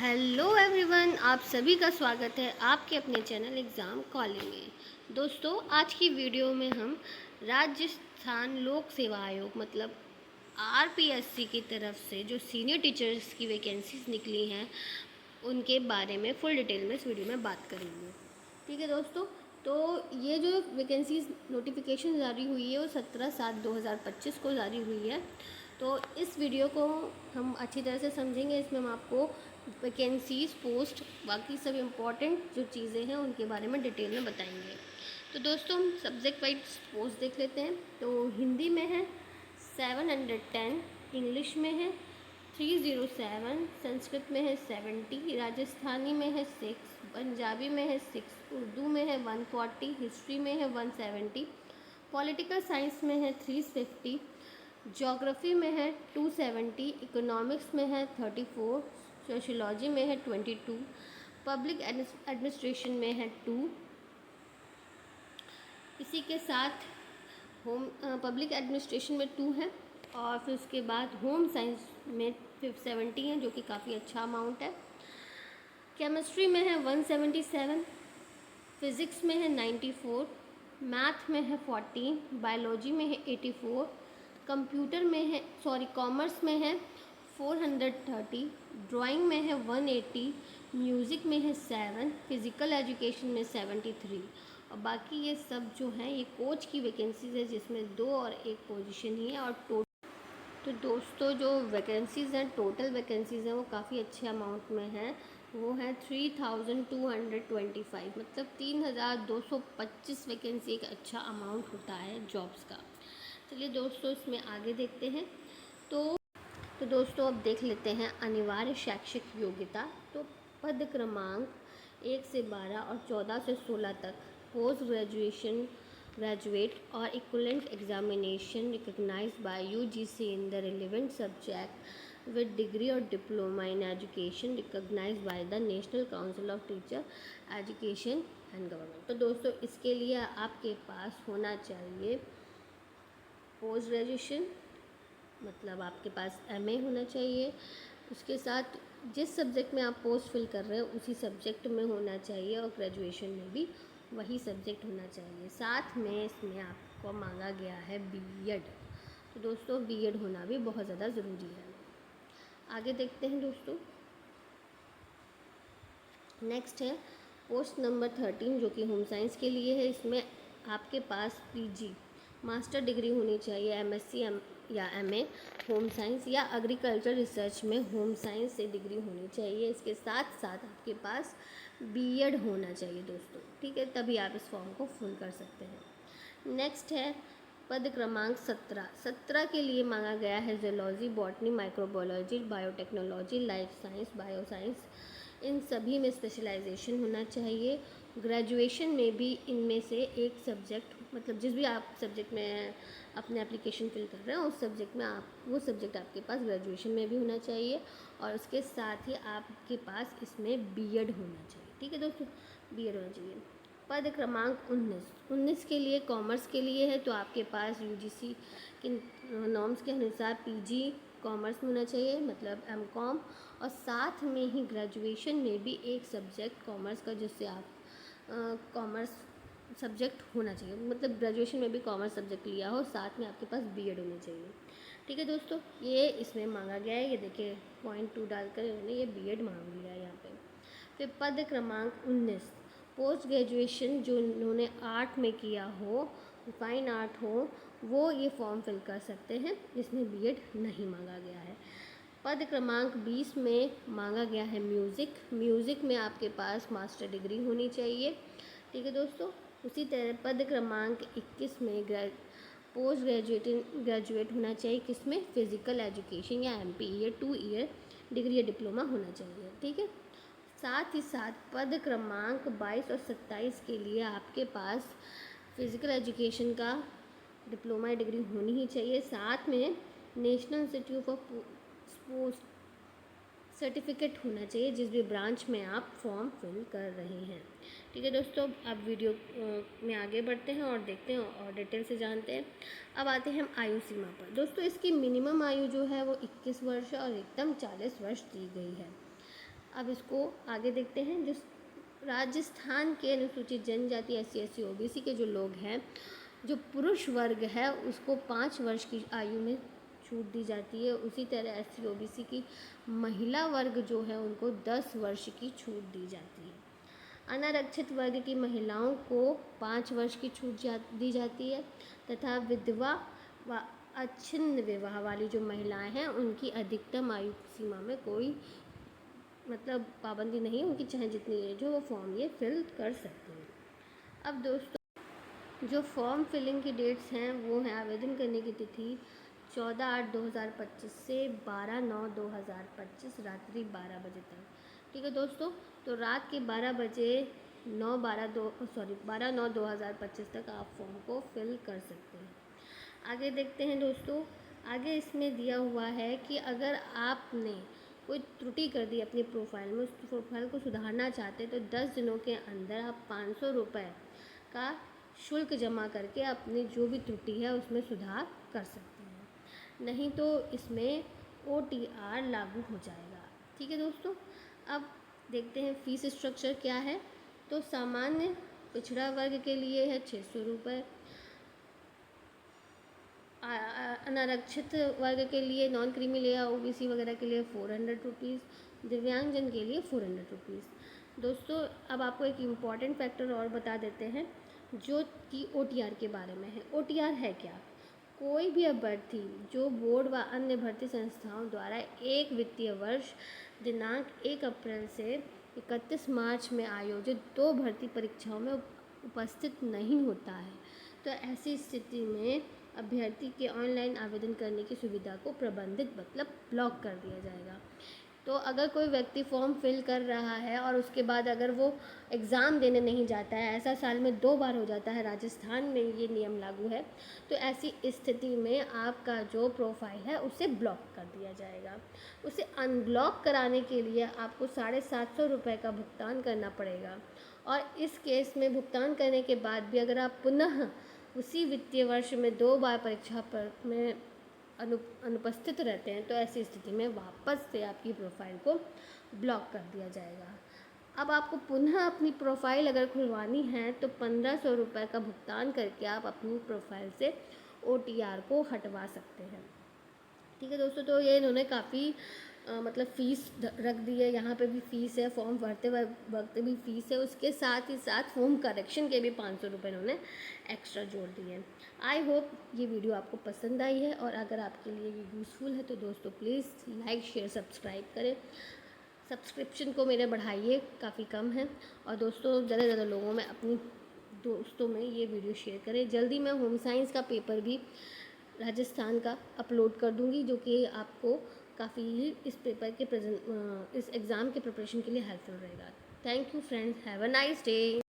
Hello everyone, आप सभी का स्वागत है आपके अपने चैनल एग्ज़ाम कॉलिंग में। दोस्तों, आज की वीडियो में हम राजस्थान लोक सेवा आयोग मतलब आरपीएससी की तरफ से जो सीनियर टीचर्स की वैकेंसीज निकली हैं उनके बारे में फुल डिटेल में इस वीडियो में बात करेंगे। ठीक है दोस्तों, तो ये जो वैकेंसीज नोटिफिकेशन जारी हुई है वो 17/7/2025 को जारी हुई है। तो इस वीडियो को हम अच्छी तरह से समझेंगे। इसमें हम आपको वैकेंसीज, पोस्ट, बाकी सब इम्पॉर्टेंट जो चीज़ें हैं उनके बारे में डिटेल में बताएंगे। तो दोस्तों, हम सब्जेक्ट वाइज पोस्ट देख लेते हैं। तो हिंदी में है 710, इंग्लिश में है 307, संस्कृत में है 70, राजस्थानी में है 6, पंजाबी में है 6, उर्दू में है 140, हिस्ट्री में है 170, पॉलिटिकल साइंस में है 350, ज्योग्राफी में है 270, इकोनॉमिक्स में है 34, सोशियोलॉजी में है 22, पब्लिक एडमिनिस्ट्रेशन में है 2। इसी के साथ होम पब्लिक एडमिनिस्ट्रेशन में 2 है और फिर उसके बाद होम साइंस में 70 है, जो कि काफ़ी अच्छा अमाउंट है। केमिस्ट्री में है 177, फिज़िक्स में है 94, मैथ में है 14, बायोलॉजी में है 84, कंप्यूटर में है कॉमर्स में है 430, ड्राइंग में है 180, म्यूज़िक में है 7, फिज़िकल एजुकेशन में 73। और बाकी ये सब जो हैं ये कोच की वैकेंसीज है, जिसमें 2 और 1 पोजीशन ही है। और तो दोस्तों, जो वैकेंसीज़ हैं, टोटल वैकेंसीज़ हैं वो काफ़ी अच्छे अमाउंट में हैं। वो है 3225, मतलब 3225 वैकेंसी एक अच्छा अमाउंट होता है जॉब्स का। चलिए दोस्तों, इसमें आगे देखते हैं। तो तो दोस्तों, अब देख लेते हैं अनिवार्य शैक्षिक योग्यता। तो पद क्रमांक 1 से 12 और 14 से 16 तक पोस्ट ग्रेजुएशन, ग्रेजुएट और equivalent examination recognised by UGC in the relevant subject with degree और diploma in education recognised by the National Council of Teacher Education and government. तो दोस्तों, इसके लिए आपके पास होना चाहिए पोस्ट ग्रेजुएशन, मतलब आपके पास एमए होना चाहिए। उसके साथ जिस सब्जेक्ट में आप पोस्ट फिल कर रहे हो उसी सब्जेक्ट में होना चाहिए, और ग्रेजुएशन में भी वही सब्जेक्ट होना चाहिए। साथ में इसमें आपको मांगा गया है बीएड। तो दोस्तों, बीएड होना भी बहुत ज़्यादा ज़रूरी है। आगे देखते हैं दोस्तों। नेक्स्ट है पोस्ट नंबर 13, जो कि होम साइंस के लिए है। इसमें आपके पास पीजी मास्टर डिग्री होनी चाहिए, एमएससी या एमए होम साइंस या एग्रीकल्चर रिसर्च में होम साइंस से डिग्री होनी चाहिए। इसके साथ साथ आपके पास बीएड होना चाहिए दोस्तों, ठीक है, तभी आप इस फॉर्म को फुल कर सकते हैं। नेक्स्ट है पद क्रमांक 17 के लिए मांगा गया है zoology, botany, microbiology, biotechnology, life science, bioscience, इन सभी में स्पेशलाइजेशन होना चाहिए। ग्रेजुएशन में भी इनमें से एक सब्जेक्ट, मतलब जिस भी आप सब्जेक्ट में अपने एप्लीकेशन फिल कर रहे हैं उस सब्जेक्ट में वो सब्जेक्ट आपके पास ग्रेजुएशन में भी होना चाहिए, और उसके साथ ही आपके पास इसमें बीएड होना चाहिए। ठीक है दोस्तों, बीएड होना चाहिए। पद क्रमांक 19 के लिए कॉमर्स के लिए है। तो आपके पास यूजीसी की नॉर्म्स के अनुसार पीजी कॉमर्स में होना चाहिए, मतलब एमकॉम, और साथ में ही ग्रेजुएशन में भी एक सब्जेक्ट कॉमर्स का, जिससे आप कॉमर्स सब्जेक्ट होना चाहिए, मतलब ग्रेजुएशन में भी कॉमर्स सब्जेक्ट लिया हो, साथ में आपके पास बीएड होनी चाहिए। ठीक है दोस्तों, ये इसमें मांगा गया है। ये देखिए पॉइंट 2 डालकर इन्होंने ये बीएड मांग लिया है यहाँ पे। फिर पद क्रमांक 19, पोस्ट ग्रेजुएशन जो इन्होंने आर्ट में किया हो, फाइन आर्ट हो, वो ये फॉर्म फिल कर सकते हैं, इसमें बीएड नहीं मांगा गया है। पद क्रमांक 20 में मांगा गया है म्यूज़िक में आपके पास मास्टर डिग्री होनी चाहिए। ठीक है दोस्तों, उसी तरह पद क्रमांक 21 में पोस्ट ग्रेजुएट होना चाहिए, किसमें, फिज़िकल एजुकेशन या एमपीई 2 ईयर डिग्री या डिप्लोमा होना चाहिए। ठीक है, साथ ही साथ पद क्रमांक 22 और 27 के लिए आपके पास फिज़िकल एजुकेशन का डिप्लोमा या डिग्री होनी ही चाहिए, साथ में national institute of sports certificate होना चाहिए जिस भी ब्रांच में आप फॉर्म फिल कर रहे हैं। ठीक है दोस्तों, अब वीडियो में आगे बढ़ते हैं और देखते हैं और डिटेल से जानते हैं। अब आते हैं हम आयु सीमा पर। दोस्तों, इसकी मिनिमम आयु जो है वो 21 वर्ष और एकदम 40 वर्ष दी गई है। अब इसको आगे देखते हैं। जो राजस्थान के अनुसूचित जनजाति SC OBC के जो लोग हैं, जो पुरुष वर्ग है उसको 5 वर्ष की आयु में छूट दी जाती है। उसी तरह SC OBC की महिला वर्ग जो है उनको 10 वर्ष की छूट दी जाती है। अनारक्षित वर्ग की महिलाओं को 5 वर्ष की छूट दी जाती है तथा विधवा व अछिन्न विवाह वाली जो महिलाएं हैं उनकी अधिकतम आयु सीमा में कोई मतलब पाबंदी नहीं, उनकी चाहे जितनी एज हो वो फॉर्म ये फिल कर सकते हैं। अब दोस्तों जो फॉर्म फिलिंग की डेट्स हैं वो हैं आवेदन करने की तिथि 14/8/2025 से 12/9/2025 रात्रि 12 बजे तक। ठीक है दोस्तों, तो रात के 12 बजे 12/9/2025 तक आप फॉर्म को फिल कर सकते हैं। आगे देखते हैं दोस्तों। आगे इसमें दिया हुआ है कि अगर आपने कोई त्रुटि कर दी अपनी प्रोफाइल में, उस प्रोफाइल को सुधारना चाहते हैं तो 10 दिनों के अंदर आप 500 रुपये का शुल्क जमा करके अपनी जो भी त्रुटि है उसमें सुधार कर सकते हैं, नहीं तो इसमें OTR लागू हो जाएगा। ठीक है दोस्तों, अब देखते हैं फीस स्ट्रक्चर क्या है। तो सामान्य पिछड़ा वर्ग के लिए है 600 रुपये, अनारक्षित वर्ग के लिए नॉन क्रीमी लेयर OBC वगैरह के लिए 400 रुपीज़, दिव्यांगजन के लिए 400 रुपीज़। दोस्तों अब आपको एक इम्पॉर्टेंट फैक्टर और बता देते हैं जो कि OTR के बारे में है। OTR है क्या? कोई भी अभ्यर्थी जो बोर्ड व अन्य भर्ती संस्थाओं द्वारा एक वित्तीय वर्ष दिनांक 1 अप्रैल से 31 मार्च में आयोजित 2 भर्ती परीक्षाओं में उपस्थित नहीं होता है, तो ऐसी स्थिति में अभ्यर्थी के ऑनलाइन आवेदन करने की सुविधा को प्रतिबंधित मतलब ब्लॉक कर दिया जाएगा। तो अगर कोई व्यक्ति फॉर्म फिल कर रहा है और उसके बाद अगर वो एग्ज़ाम देने नहीं जाता है, ऐसा साल में 2 बार हो जाता है, राजस्थान में ये नियम लागू है, तो ऐसी स्थिति में आपका जो प्रोफाइल है उसे ब्लॉक कर दिया जाएगा। उसे अनब्लॉक कराने के लिए आपको 750 रुपये का भुगतान करना पड़ेगा, और इस केस में भुगतान करने के बाद भी अगर आप पुनः उसी वित्तीय वर्ष में 2 बार परीक्षा पर में अनुपस्थित रहते हैं तो ऐसी स्थिति में वापस से आपकी प्रोफाइल को ब्लॉक कर दिया जाएगा। अब आपको पुनः अपनी प्रोफाइल अगर खुलवानी है तो 1500 रुपये का भुगतान करके आप अपनी प्रोफाइल से OTR को हटवा सकते हैं। ठीक है दोस्तों, तो ये इन्होंने काफ़ी मतलब फ़ीस रख दी है, यहाँ पे भी फ़ीस है, फॉर्म भरते वक्त भी फ़ीस है, उसके साथ ही साथ फॉर्म करेक्शन के भी 500 रुपये इन्होंने एक्स्ट्रा जोड़ दिए हैं। आई होप ये वीडियो आपको पसंद आई है, और अगर आपके लिए ये यूज़फुल है तो दोस्तों प्लीज़ लाइक शेयर सब्सक्राइब करें। सब्सक्रिप्शन को मेरे बढ़ाइए, काफ़ी कम है, और दोस्तों ज़्यादा से ज़्यादा लोगों में अपनी दोस्तों में ये वीडियो शेयर करें। जल्दी मैं होम साइंस का पेपर भी राजस्थान का अपलोड कर दूंगी, जो कि आपको काफ़ी इस पेपर के इस एग्ज़ाम के प्रिपरेशन के लिए हेल्पफुल रहेगा। Thank you friends, have a nice day.